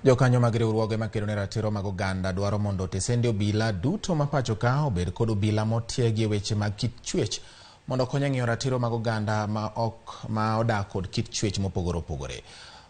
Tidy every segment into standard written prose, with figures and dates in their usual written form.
Jokanyo mag riwruoge makedo ne ratiro mag oganda dwaro mondo tesende obila duto ma pacho ka obed kod obila motiegi e weche mag kit chwech mondo konyo ng'iyo ratiro mag oganda ma odak kod kit chwech mopogore opogore.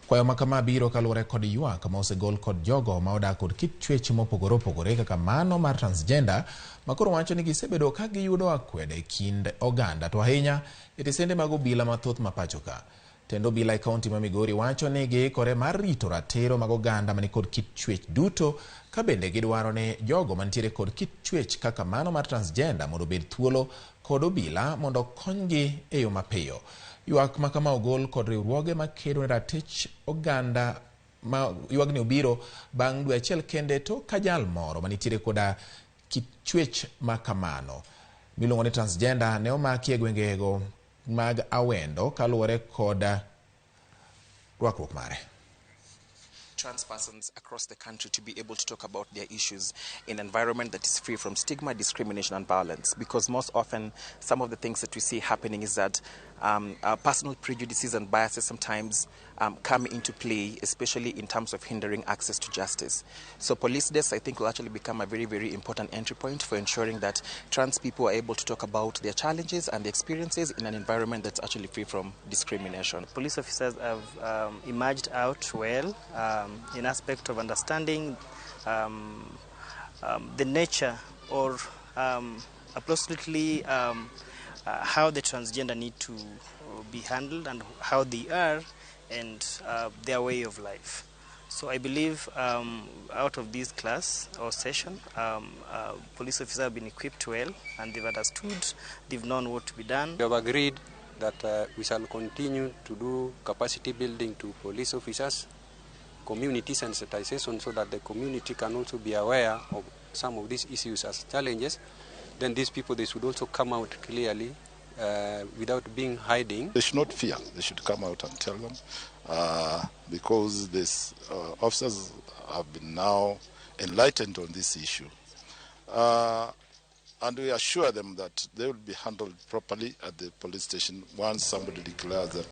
Kwayo ma kama biro kaluwore kod ywak ma osegol kod jogo ma odak kod kit chwech mopogore opogore kaka mano mar transgender ma koro wacho ni gisebedo ka giyudo akwede e kind oganda to ahinya e tesende mag obila mathoth ma pacho ka. Tendo obila e kaunti ma Migori wacho ni giikore mar rito ratiro mag oganda mani kod kit chwech duto ka bende gidwaro ne jogo mantiere kod kit chwech kaka mano mar transgender mondo obed thuolo kod obila mondo konygi e yo mapiyo. Ywak ma kama ogol kod riwruoge makedo ne ratich oganda ma ywagni obiro bang' dwe achiel kende to ka jal moro manitiere koda kit chwech ma kamano miluongo ni transgender ne omaki e gwengego mag Awendo kaluwore kod rwakruok mare. Trans persons across the country to be able to talk about their issues in an environment that is free from stigma, discrimination and violence, because most often some of the things that we see happening is that personal prejudices and biases sometimes come into play, especially in terms of hindering access to justice. So police desks, I think, will actually become a very, very important entry point for ensuring that trans people are able to talk about their challenges and their experiences in an environment that's actually free from discrimination. Police officers have emerged out well in aspect of understanding the nature or absolutely how the transgender need to be handled and how they are and their way of life. So I believe out of this class or session, police officers have been equipped well and they've understood, they've known what to be done. We have agreed that we shall continue to do capacity building to police officers, community sensitization, so that the community can also be aware of some of these issues as challenges. Then these people, they should also come out clearly without being hiding. They should not fear. They should come out and tell them because these officers have been now enlightened on this issue. And we assure them that they will be handled properly at the police station once somebody declares that